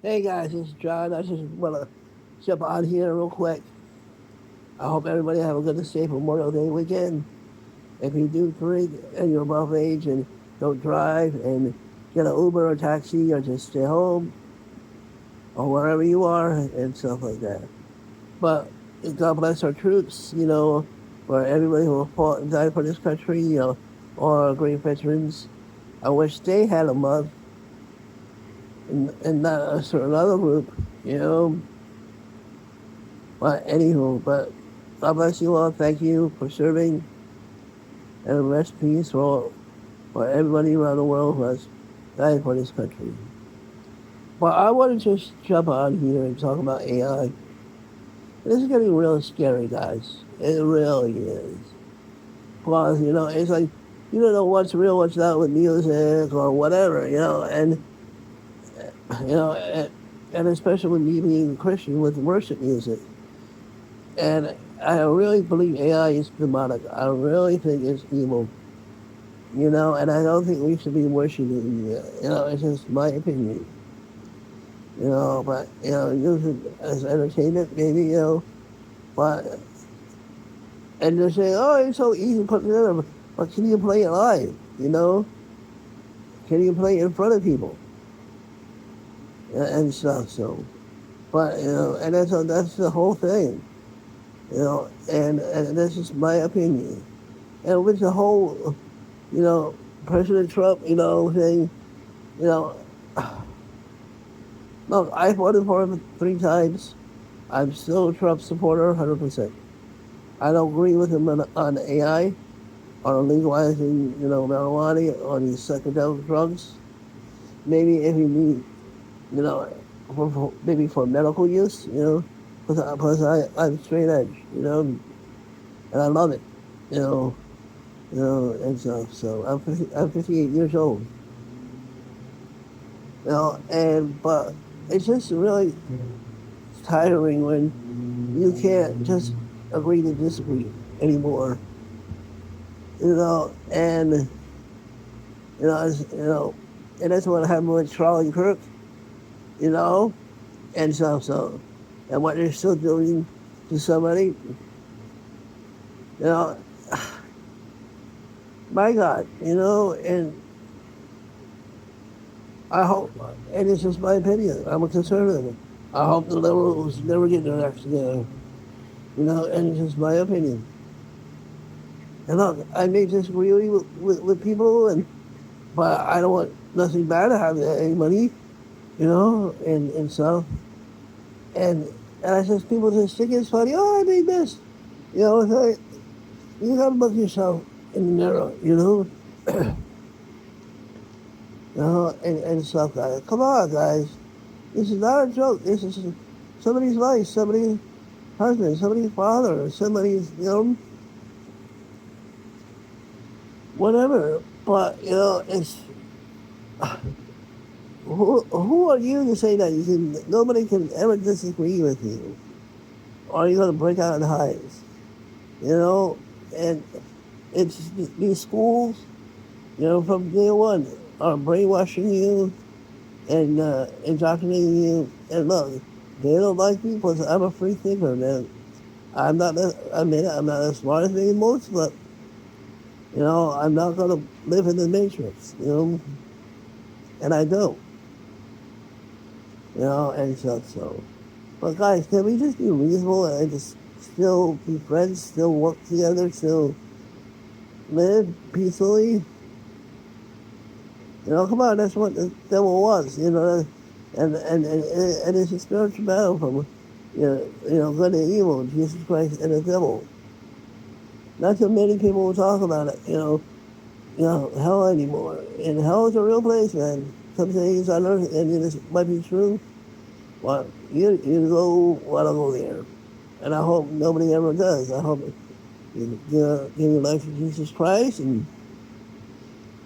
Hey guys, it's John. I just want to jump on here real quick. I hope everybody have a good and safe Memorial Day weekend. If you do drink and you're above age and don't drive and get an Uber or taxi or just stay home or wherever you are and stuff like that. But God bless our troops, for everybody who fought and died for this country, all our great veterans. I wish they had a month and not a certain other group, you know. But anywho, God bless you all. Thank you for serving, and rest in peace for everybody around the world who has died for this country. But I want to just jump on here and talk about AI. This is getting real scary, guys. It really is. Plus, it's like you don't know what's real, what's not with music or whatever, you know, and, and especially with me being a Christian with worship music. And I really believe AI is demonic. I really think it's evil. And I don't think we should be worshiping it. It's just my opinion. But, use it as entertainment, maybe, but, and they're saying, oh, it's so easy to put together, but can you play it live, Can you play it in front of people? And stuff, so. But, and that's the whole thing, and this is my opinion. And with the whole, President Trump, thing, you know, look, I voted for him 3 times. I'm still a Trump supporter, 100%. I don't agree with him on AI, on legalizing, marijuana, on these psychedelic drugs. Maybe if you need, maybe for medical use, because I'm straight edge, and I love it, you know, and stuff. So I'm 58 years old, but it's just really tiring when you can't just agree to disagree anymore, and and that's what happened with Charlie Kirk, and stuff. So, and what they're still doing to somebody, you know, my God, and I hope, and it's just my opinion. I'm a conservative. I hope the liberals never get their acts together, and it's just my opinion. And look, I may disagree with people, but I don't want nothing bad to happen to anybody, and stuff. And I says people just think it's funny. Oh, I made this, It's like, you gotta look yourself in the mirror, and stuff, guys. Come on, guys. This is not a joke. This is somebody's life, somebody's husband, somebody's father, somebody's, whatever. But, it's, who are you to say that nobody can ever disagree with you? Or are you going to break out in hives? And it's these schools, from day one are brainwashing you and indoctrinating you. And look, they don't like me because I'm a free thinker, man. I'm not, I'm not as smart as they most, but, I'm not going to live in the matrix, and I don't, and stuff, so. But guys, can we just be reasonable and just still be friends, still work together, still live peacefully? Come on, that's what the devil wants, and it's a spiritual battle from, good and evil, Jesus Christ and the devil. Not too many people will talk about it, hell anymore. And hell is a real place, man. Some things on earth, and this might be true. Well, you go, want to go there. And I hope nobody ever does. I hope you give your life to Jesus Christ and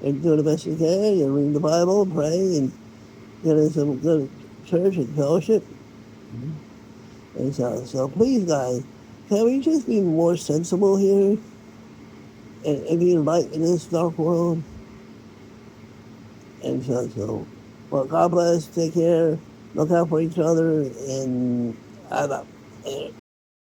do the best you can and read the Bible and pray and get in some good church and fellowship. And so please, guys, can we just be more sensible here and be light in this dark world? And so, well, God bless, take care, look out for each other, and I,